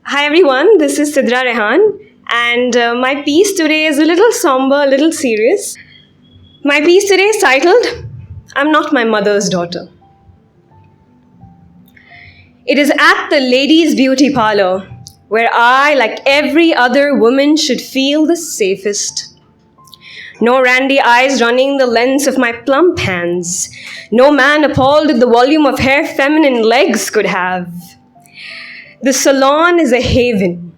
Hi everyone, this is Sidra Raihan, and my piece today is a little somber, a little serious. My piece today is titled, I'm Not My Mother's Daughter. It is at the ladies' beauty parlor where I, like every other woman, should feel the safest. No randy eyes running the lengths of my plump hands. No man appalled at the volume of hair feminine legs could have. The salon is a haven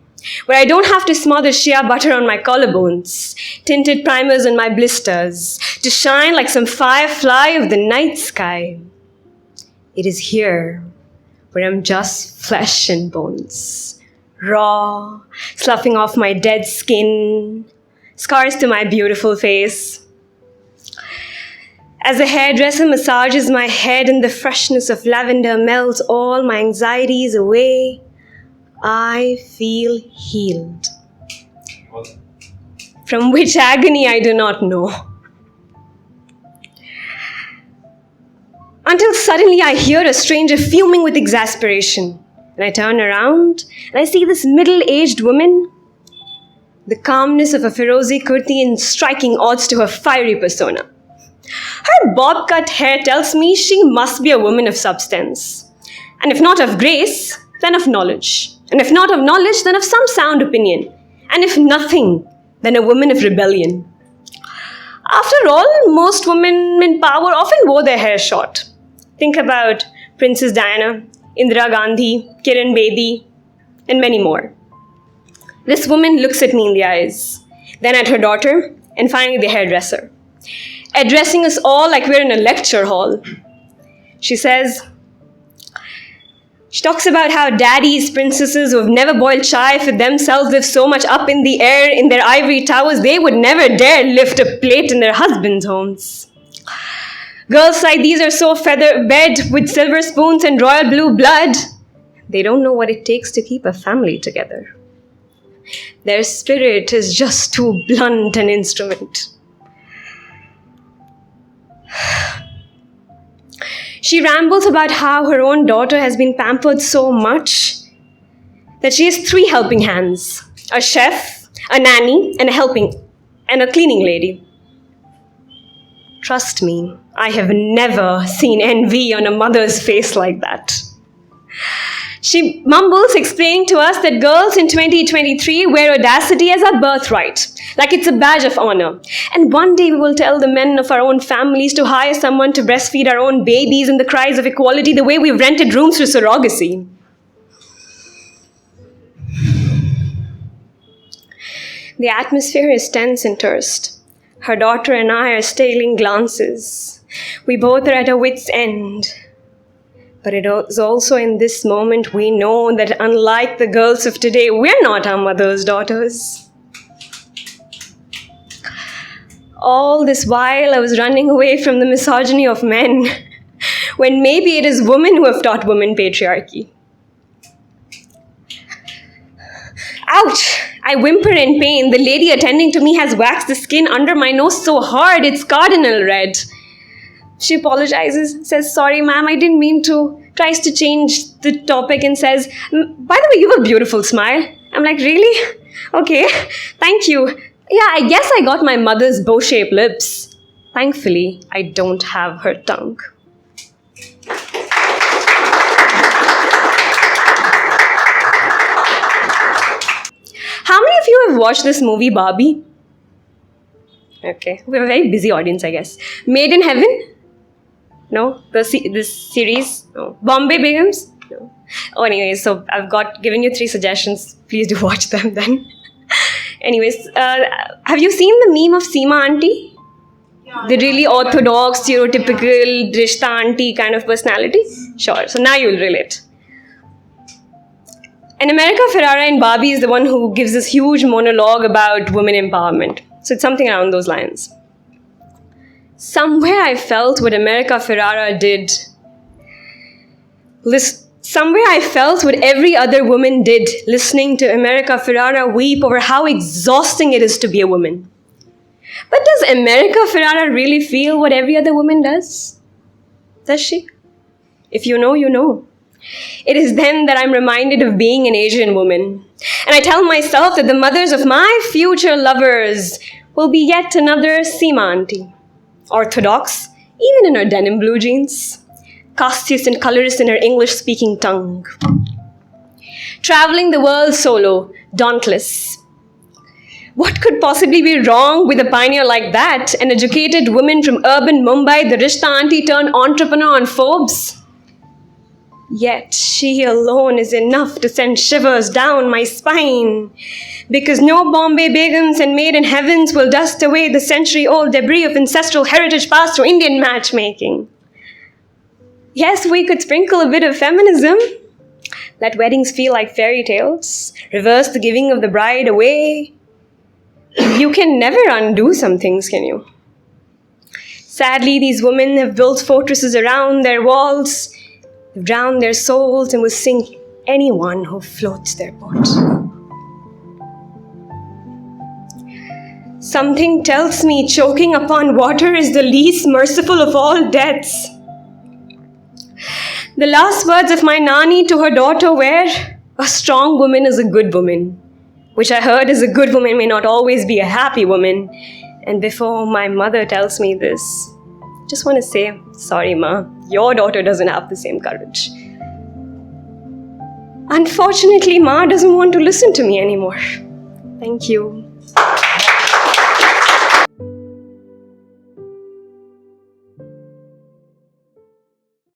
where I don't have to smother shea butter on my collarbones, tinted primers on my blisters, to shine like some firefly of the night sky. It is here where I'm just flesh and bones, raw, sloughing off my dead skin, scars to my beautiful face. As the hairdresser massages my head and the freshness of lavender melts all my anxieties away, I feel healed. From which agony I do not know. Until suddenly I hear a stranger fuming with exasperation. And I turn around and I see this middle-aged woman, the calmness of a Ferozi kurti in striking odds to her fiery persona. Her bob-cut hair tells me she must be a woman of substance. And if not of grace, then of knowledge. And if not of knowledge, then of some sound opinion. And if nothing, then a woman of rebellion. After all, most women in power often wore their hair short. Think about Princess Diana, Indira Gandhi, Kiran Bedi, and many more. This woman looks at me in the eyes, then at her daughter, and finally the hairdresser, addressing us all like we're in a lecture hall. She talks about how daddies, princesses who have never boiled chai for themselves live so much up in the air in their ivory towers, they would never dare lift a plate in their husbands' homes. Girls like these are so feather-bed with silver spoons and royal blue blood. They don't know what it takes to keep a family together. Their spirit is just too blunt an instrument. She rambles about how her own daughter has been pampered so much that she has 3 helping hands, a chef, a nanny, and a cleaning lady. Trust me, I have never seen envy on a mother's face like that. She mumbles, explaining to us that girls in 2023 wear audacity as a birthright, like it's a badge of honor. And one day we will tell the men of our own families to hire someone to breastfeed our own babies in the cries of equality the way we've rented rooms for surrogacy. The atmosphere is tense and terse. Her daughter and I are stealing glances. We both are at our wits' end. But it is also in this moment we know that unlike the girls of today, we're not our mother's daughters. All this while I was running away from the misogyny of men, when maybe it is women who have taught women patriarchy. Ouch! I whimper in pain. The lady attending to me has waxed the skin under my nose so hard it's cardinal red. She apologizes, says, sorry ma'am, I didn't mean to. Tries to change the topic and says, by the way, you have a beautiful smile. I'm like, really? Okay, thank you. Yeah, I guess I got my mother's bow-shaped lips. Thankfully, I don't have her tongue. How many of you have watched this movie, Barbie? Okay, we have a very busy audience, I guess. Made in Heaven? No? This series? No. Bombay Begums? No. Oh, anyways, so I've given you 3 suggestions. Please do watch them then. Anyways, have you seen the meme of Seema Auntie? Yeah, the really orthodox, stereotypical Rishta Auntie kind of personality? Sure, so now you'll relate. And America Ferrara in Barbie is the one who gives this huge monologue about women empowerment. So it's something around those lines. Somewhere I felt what America Ferrara did. Somewhere I felt what every other woman did, listening to America Ferrara weep over how exhausting it is to be a woman. But does America Ferrara really feel what every other woman does? Does she? If you know, you know. It is then that I'm reminded of being an Asian woman. And I tell myself that the mothers of my future lovers will be yet another Seema auntie. Orthodox, even in her denim blue jeans. Castious and colorist in her English-speaking tongue. Traveling the world solo, dauntless. What could possibly be wrong with a pioneer like that? An educated woman from urban Mumbai, the Rishta auntie turned entrepreneur on Forbes? Yet she alone is enough to send shivers down my spine, because no Bombay Begums and maiden heavens will dust away the century-old debris of ancestral heritage passed through Indian matchmaking. Yes, we could sprinkle a bit of feminism. Let weddings feel like fairy tales. Reverse the giving of the bride away. You can never undo some things, can you? Sadly, these women have built fortresses around their walls, have drowned their souls, and will sink anyone who floats their boat. Something tells me choking upon water is the least merciful of all deaths. The last words of my Nani to her daughter were, "A strong woman is a good woman," which I heard is a good woman may not always be a happy woman. And before my mother tells me this, just want to say, sorry, Ma, your daughter doesn't have the same courage. Unfortunately, Ma doesn't want to listen to me anymore. Thank you.